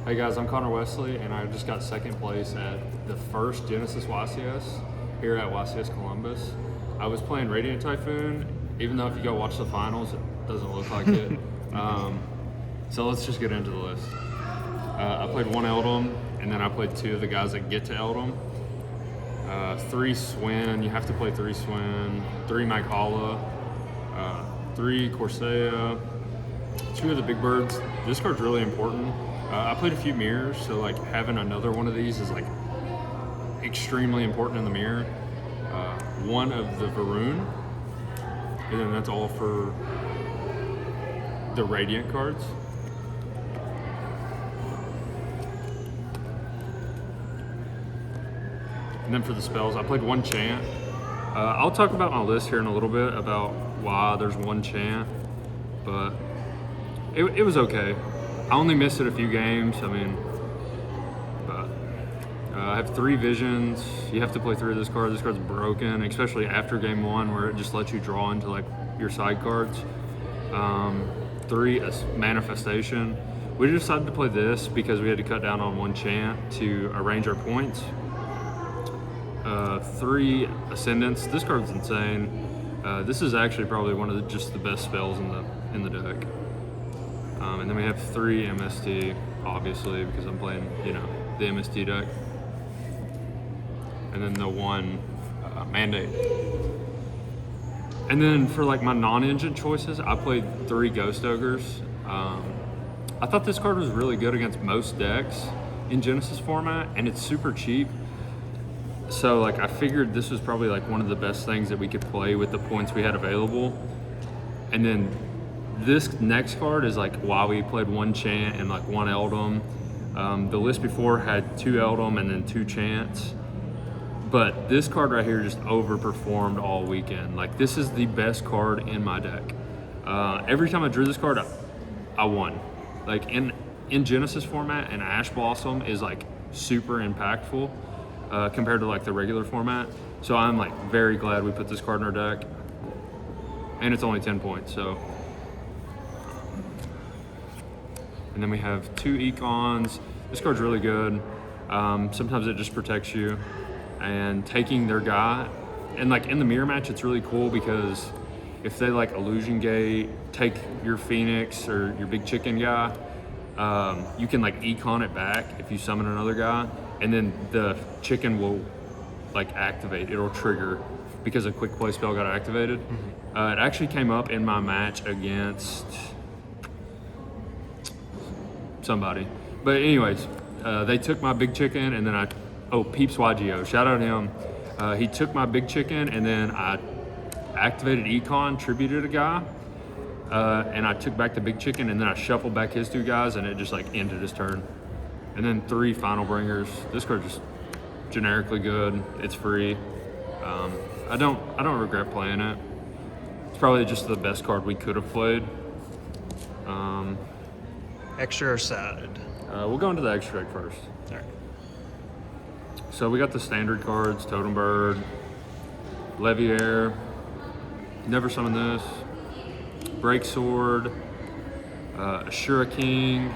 Hey guys, I'm Connor Wesley, and I just got second place at the first Genesis YCS here at YCS Columbus. I was playing Radiant Typhoon, even though if you go watch the finals, it doesn't look like it. So let's just get into the list. I played one Eldom, and then I played two of the guys that get to Eldom. 3 Swin, you have to play 3 Swin, 3 Maghala, 3 Corsair, 2 of the big birds. This card's really important. I played a few mirrors, so like having another one of these is like extremely important in the mirror. 1 of the Varun, and then that's all for the Radiant cards. And then for the spells, I played 1 Chant. I'll talk about my list here in a little bit about why there's 1 Chant, but it was okay. I only missed it a few games. But I have 3 Visions. You have to play 3 of this card. This card's broken, especially after game 1 where it just lets you draw into like your side cards. 3 Manifestation. We decided to play this because we had to cut down on 1 Chant to arrange our points. 3 Ascendance. This card's insane. This is actually probably one of just the best spells in the deck. And then we have 3 MST, obviously, because I'm playing, the MST deck. And then the 1 Mandate. And then for like my non-engine choices, I played 3 Ghost Ogres. I thought this card was really good against most decks in Genesis format, and it's super cheap. So like I figured this was probably like one of the best things that we could play with the points we had available. And then this next card is like why we played 1 Chant and like 1 Eldom. The list before had 2 Eldom and then 2 Chants. But this card right here just overperformed all weekend. Like this is the best card in my deck. Every time I drew this card, I won. Like in Genesis format, an Ash Blossom is like super impactful compared to like the regular format. So I'm like very glad we put this card in our deck. And it's only 10 points, so. And then we have 2 Econs. This card's really good. Sometimes it just protects you. And taking their guy, and like in the mirror match, it's really cool because if they like Illusion Gate, take your Phoenix or your big chicken guy, you can like Econ it back if you summon another guy, and then the chicken will like activate. It'll trigger because a quick play spell got activated. It actually came up in my match against somebody. But anyways, they took my big chicken, and then Peeps YGO, shout out to him. He took my big chicken, and then I activated Econ, tributed a guy, and I took back the big chicken, and then I shuffled back his 2 guys, and it just like ended his turn. And then 3 Final Bringers. This card's just generically good. It's free. I don't regret playing it. It's probably just the best card we could have played. Extra or side? We'll go into the extra deck first. All right. So we got the standard cards: Totem Bird, Leviair, never summon this, Break Sword, Ashura King.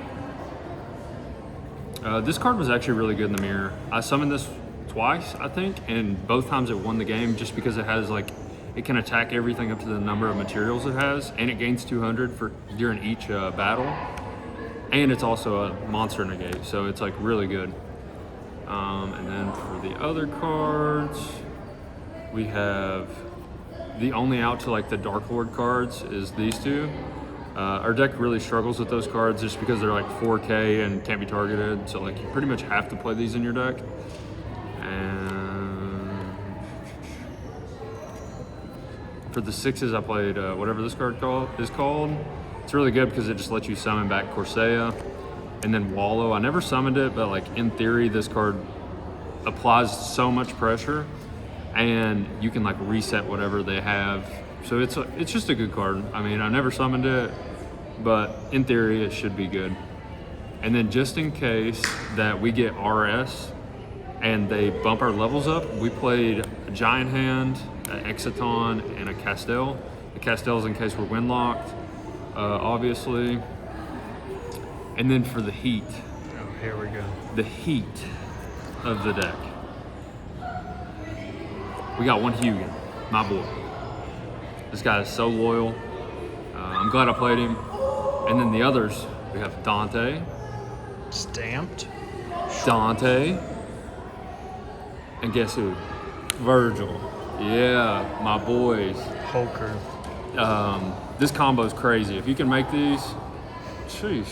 This card was actually really good in the mirror. I summoned this twice, I think, and both times it won the game just because it has like, it can attack everything up to the number of materials it has, and it gains 200 during each battle. And it's also a monster negate, so it's like really good. And then for the other cards, we have the only out to like the Dark Lord cards is these 2. Our deck really struggles with those cards just because they're like 4K and can't be targeted. So like you pretty much have to play these in your deck. And for the 6s, I played whatever this card is called. It's really good because it just lets you summon back Corsair. And then Wallow, I never summoned it, but like in theory, this card applies so much pressure, and you can like reset whatever they have. So it's just a good card. I mean, I never summoned it, but in theory, it should be good. And then just in case that we get RS and they bump our levels up, we played a Giant Hand, an Exciton, and a Castel. The Castel's in case we're windlocked, obviously. And then for the heat, here we go. the heat of the deck. We got one Hugan, my boy. This guy is so loyal. I'm glad I played him. And then the others, we have Dante, Stamped. Dante, and guess who? Virgil. Yeah, my boys. Poker. This combo is crazy. If you can make these, sheesh.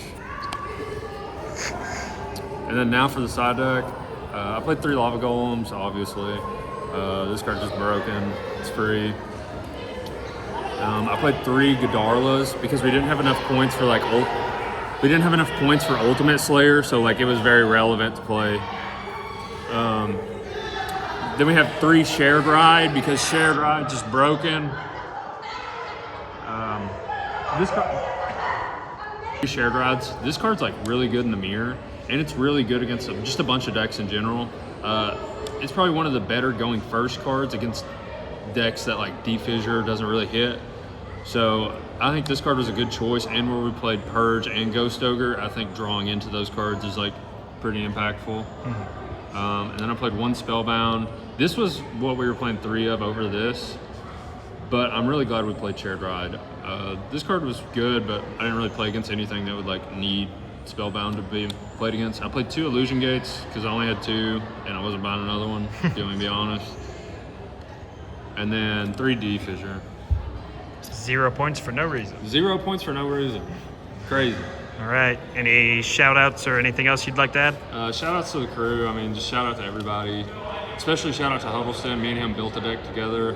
And then now for the side deck, I played 3 Lava Golems, obviously. This card's just broken. It's free. I played 3 Godarlas because we didn't have enough points for Ultimate Slayer, so like it was very relevant to play. Then we have 3 Shared Ride because Shared Ride just broken. This card, Shared Rides. This card's like really good in the mirror, and it's really good against just a bunch of decks in general. It's probably one of the better going first cards against decks that like D-Fissure doesn't really hit. So I think this card was a good choice, and where we played Purge and Ghost Ogre, I think drawing into those cards is like pretty impactful. And then I played 1 Spellbound. This was what we were playing 3 of over this, but I'm really glad we played Shared Ride. This card was good, but I didn't really play against anything that would like need Spellbound to be played against. I played 2 Illusion Gates because I only had 2, and I wasn't buying another one, to be honest. And then 3 D-Fissure. 0 points for no reason. 0 points for no reason. Crazy. All right. Any shout outs or anything else you'd like to add? Shout outs to the crew. I mean, just shout out to everybody. Especially shout out to Huddleston. Me and him built the deck together.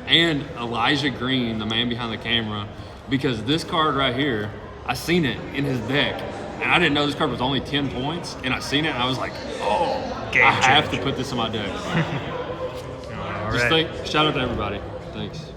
And Elijah Green, the man behind the camera, because this card right here, I seen it in his deck. And I didn't know this card was only 10 points. And I seen it and I was like, oh, I have to put this in my deck. All right. Shout out to everybody. Thanks.